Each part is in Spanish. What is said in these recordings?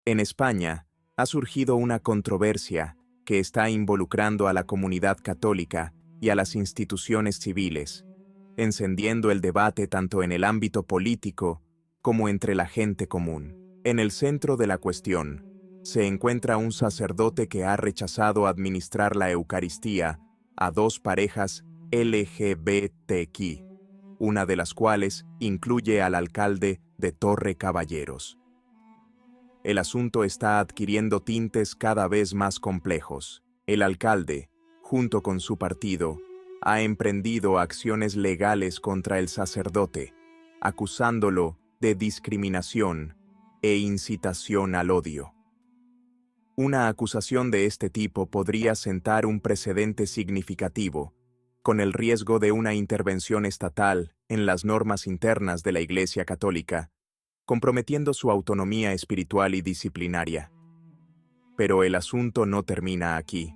En España, ha surgido una controversia que está involucrando a la comunidad católica y a las instituciones civiles, encendiendo el debate tanto en el ámbito político como entre la gente común. En el centro de la cuestión se encuentra un sacerdote que ha rechazado administrar la Eucaristía a dos parejas LGBTQ, una de las cuales incluye al alcalde de Torre Caballeros. El asunto está adquiriendo tintes cada vez más complejos. El alcalde, junto con su partido, ha emprendido acciones legales contra el sacerdote, acusándolo de discriminación e incitación al odio. Una acusación de este tipo podría sentar un precedente significativo, con el riesgo de una intervención estatal en las normas internas de la Iglesia Católica, comprometiendo su autonomía espiritual y disciplinaria. Pero el asunto no termina aquí.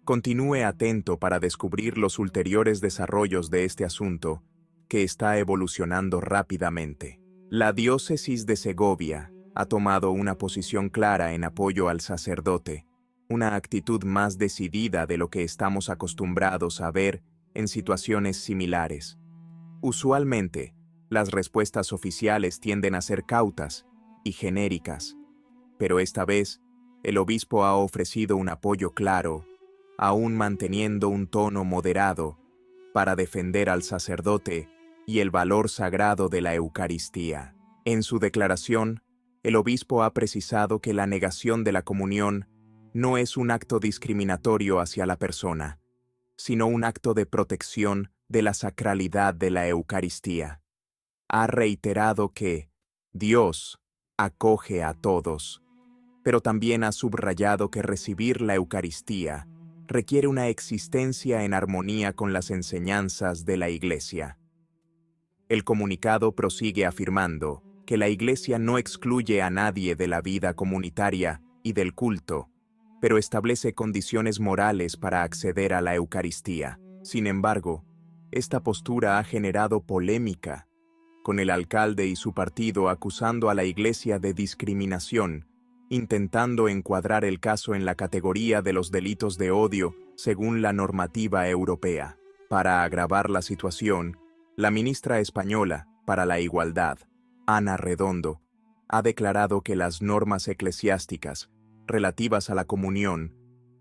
Continúe atento para descubrir los ulteriores desarrollos de este asunto, que está evolucionando rápidamente. La diócesis de Segovia ha tomado una posición clara en apoyo al sacerdote, una actitud más decidida de lo que estamos acostumbrados a ver en situaciones similares. Usualmente, las respuestas oficiales tienden a ser cautas y genéricas, pero esta vez, el obispo ha ofrecido un apoyo claro, aún manteniendo un tono moderado, para defender al sacerdote y el valor sagrado de la Eucaristía. En su declaración, el obispo ha precisado que la negación de la comunión no es un acto discriminatorio hacia la persona, sino un acto de protección de la sacralidad de la Eucaristía. Ha reiterado que Dios acoge a todos, pero también ha subrayado que recibir la Eucaristía requiere una existencia en armonía con las enseñanzas de la Iglesia. El comunicado prosigue afirmando que la Iglesia no excluye a nadie de la vida comunitaria y del culto, pero establece condiciones morales para acceder a la Eucaristía. Sin embargo, esta postura ha generado polémica, con el alcalde y su partido acusando a la Iglesia de discriminación, intentando encuadrar el caso en la categoría de los delitos de odio según la normativa europea. Para agravar la situación, la ministra española para la Igualdad, Ana Redondo, ha declarado que las normas eclesiásticas relativas a la comunión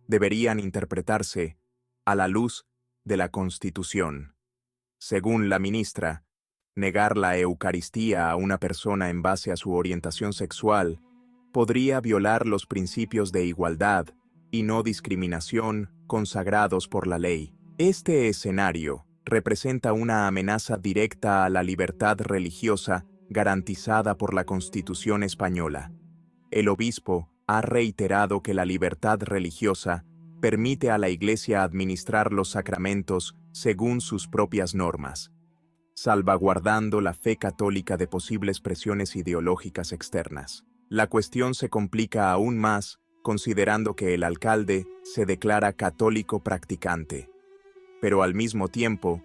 deberían interpretarse a la luz de la Constitución. Según la ministra, negar la Eucaristía a una persona en base a su orientación sexual podría violar los principios de igualdad y no discriminación consagrados por la ley. Este escenario representa una amenaza directa a la libertad religiosa garantizada por la Constitución española. El obispo ha reiterado que la libertad religiosa permite a la Iglesia administrar los sacramentos según sus propias normas, salvaguardando la fe católica de posibles presiones ideológicas externas. La cuestión se complica aún más considerando que el alcalde se declara católico practicante, pero al mismo tiempo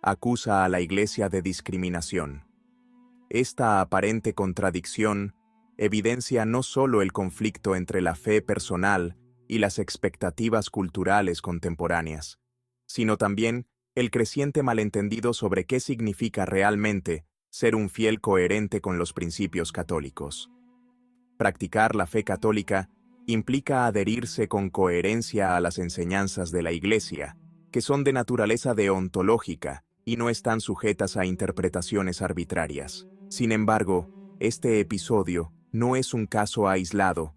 acusa a la Iglesia de discriminación. Esta aparente contradicción evidencia no solo el conflicto entre la fe personal y las expectativas culturales contemporáneas, sino también el creciente malentendido sobre qué significa realmente ser un fiel coherente con los principios católicos. Practicar la fe católica implica adherirse con coherencia a las enseñanzas de la Iglesia, que son de naturaleza deontológica y no están sujetas a interpretaciones arbitrarias. Sin embargo, este episodio no es un caso aislado,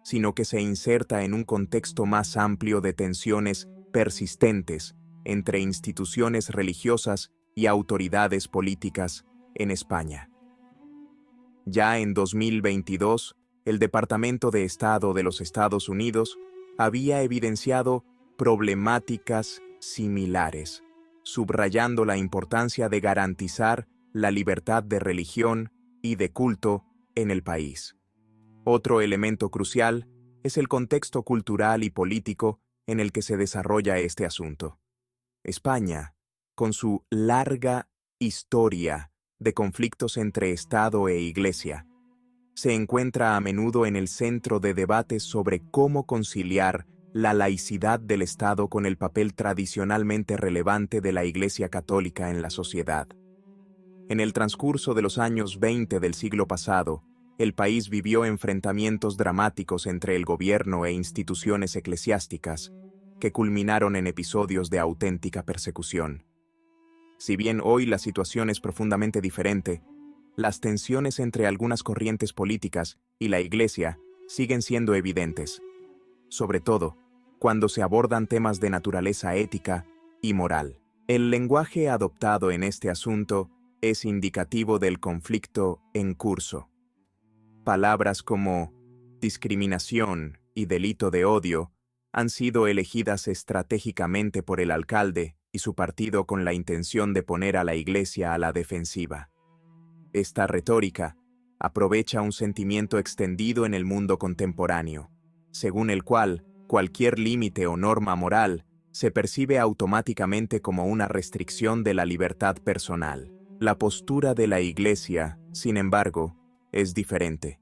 sino que se inserta en un contexto más amplio de tensiones persistentes entre instituciones religiosas y autoridades políticas en España. Ya en 2022, el Departamento de Estado de los Estados Unidos había evidenciado problemáticas similares, subrayando la importancia de garantizar la libertad de religión y de culto en el país. Otro elemento crucial es el contexto cultural y político en el que se desarrolla este asunto. España, con su larga historia de conflictos entre Estado e Iglesia, se encuentra a menudo en el centro de debates sobre cómo conciliar la laicidad del Estado con el papel tradicionalmente relevante de la Iglesia Católica en la sociedad. En el transcurso de los años 20 del siglo pasado, el país vivió enfrentamientos dramáticos entre el gobierno e instituciones eclesiásticas, que culminaron en episodios de auténtica persecución. Si bien hoy la situación es profundamente diferente, las tensiones entre algunas corrientes políticas y la Iglesia siguen siendo evidentes, sobre todo cuando se abordan temas de naturaleza ética y moral. El lenguaje adoptado en este asunto es indicativo del conflicto en curso. Palabras como discriminación y delito de odio han sido elegidas estratégicamente por el alcalde y su partido con la intención de poner a la Iglesia a la defensiva. Esta retórica aprovecha un sentimiento extendido en el mundo contemporáneo, según el cual cualquier límite o norma moral se percibe automáticamente como una restricción de la libertad personal. La postura de la Iglesia, sin embargo, es diferente.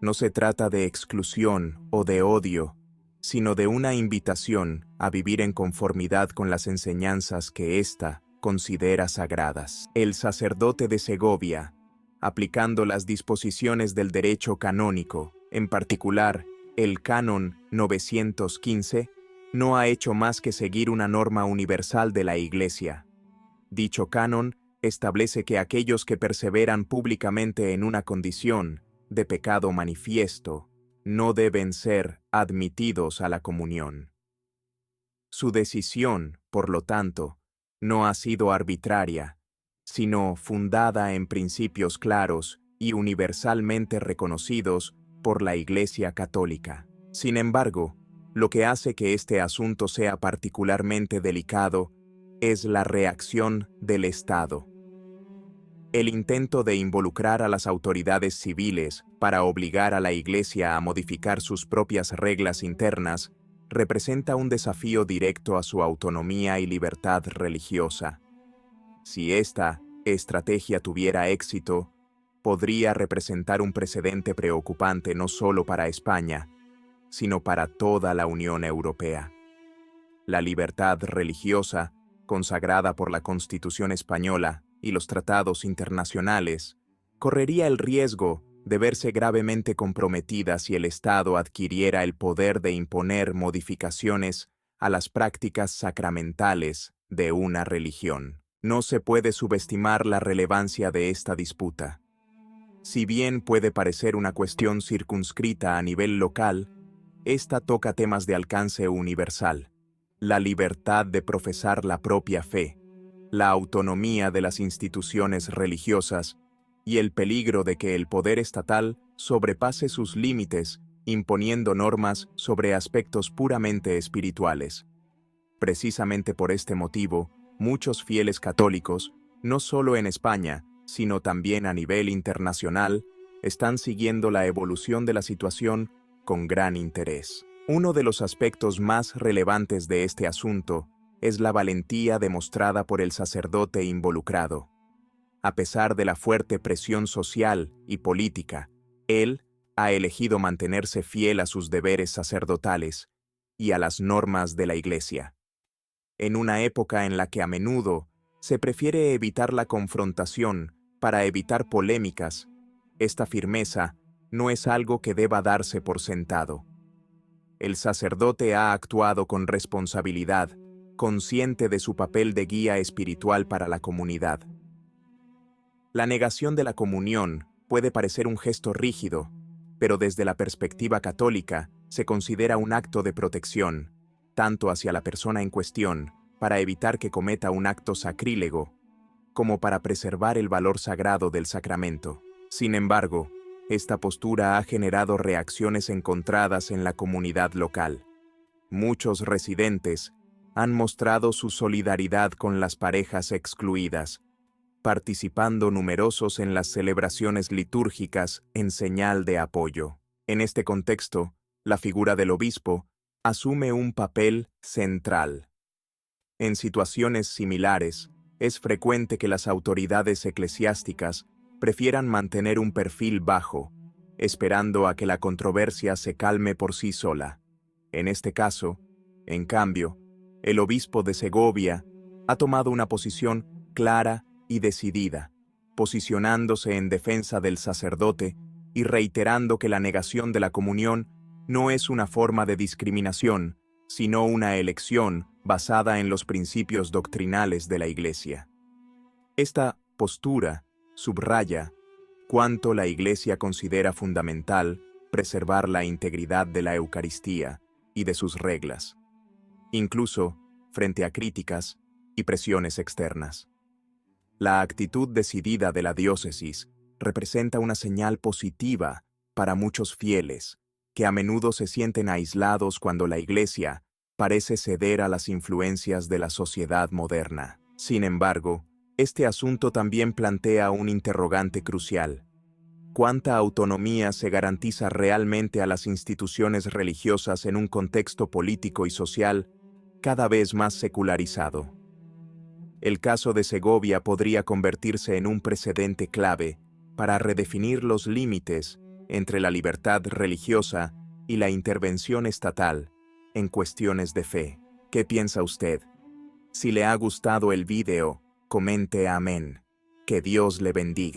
No se trata de exclusión o de odio, sino de una invitación a vivir en conformidad con las enseñanzas que ésta considera sagradas. El sacerdote de Segovia, aplicando las disposiciones del derecho canónico, en particular el Canon 915, no ha hecho más que seguir una norma universal de la Iglesia. Dicho canon establece que aquellos que perseveran públicamente en una condición de pecado manifiesto no deben ser admitidos a la comunión. Su decisión, por lo tanto, no ha sido arbitraria, sino fundada en principios claros y universalmente reconocidos por la Iglesia Católica. Sin embargo, lo que hace que este asunto sea particularmente delicado es la reacción del Estado. El intento de involucrar a las autoridades civiles para obligar a la Iglesia a modificar sus propias reglas internas representa un desafío directo a su autonomía y libertad religiosa. Si esta estrategia tuviera éxito, podría representar un precedente preocupante no solo para España, sino para toda la Unión Europea. La libertad religiosa, consagrada por la Constitución española y los tratados internacionales, correría el riesgo de verse gravemente comprometida si el Estado adquiriera el poder de imponer modificaciones a las prácticas sacramentales de una religión. No se puede subestimar la relevancia de esta disputa. Si bien puede parecer una cuestión circunscrita a nivel local, esta toca temas de alcance universal: la libertad de profesar la propia fe, la autonomía de las instituciones religiosas y el peligro de que el poder estatal sobrepase sus límites imponiendo normas sobre aspectos puramente espirituales. Precisamente por este motivo, muchos fieles católicos, no solo en España, sino también a nivel internacional, están siguiendo la evolución de la situación con gran interés. Uno de los aspectos más relevantes de este asunto es la valentía demostrada por el sacerdote involucrado. A pesar de la fuerte presión social y política, él ha elegido mantenerse fiel a sus deberes sacerdotales y a las normas de la Iglesia. En una época en la que a menudo se prefiere evitar la confrontación para evitar polémicas, esta firmeza no es algo que deba darse por sentado. El sacerdote ha actuado con responsabilidad, consciente de su papel de guía espiritual para la comunidad. La negación de la comunión puede parecer un gesto rígido, pero desde la perspectiva católica se considera un acto de protección, tanto hacia la persona en cuestión, para evitar que cometa un acto sacrílego, como para preservar el valor sagrado del sacramento. Sin embargo, esta postura ha generado reacciones encontradas en la comunidad local. Muchos residentes han mostrado su solidaridad con las parejas excluidas, participando numerosos en las celebraciones litúrgicas en señal de apoyo. En este contexto, la figura del obispo asume un papel central. En situaciones similares, es frecuente que las autoridades eclesiásticas prefieran mantener un perfil bajo, esperando a que la controversia se calme por sí sola. En este caso, en cambio, el obispo de Segovia ha tomado una posición clara y decidida, posicionándose en defensa del sacerdote y reiterando que la negación de la comunión no es una forma de discriminación, sino una elección basada en los principios doctrinales de la Iglesia. Esta postura subraya cuánto la Iglesia considera fundamental preservar la integridad de la Eucaristía y de sus reglas, incluso frente a críticas y presiones externas. La actitud decidida de la diócesis representa una señal positiva para muchos fieles, que a menudo se sienten aislados cuando la Iglesia parece ceder a las influencias de la sociedad moderna. Sin embargo, este asunto también plantea un interrogante crucial. ¿Cuánta autonomía se garantiza realmente a las instituciones religiosas en un contexto político y social cada vez más secularizado? El caso de Segovia podría convertirse en un precedente clave para redefinir los límites entre la libertad religiosa y la intervención estatal en cuestiones de fe. ¿Qué piensa usted? Si le ha gustado el video, comente amén. Que Dios le bendiga.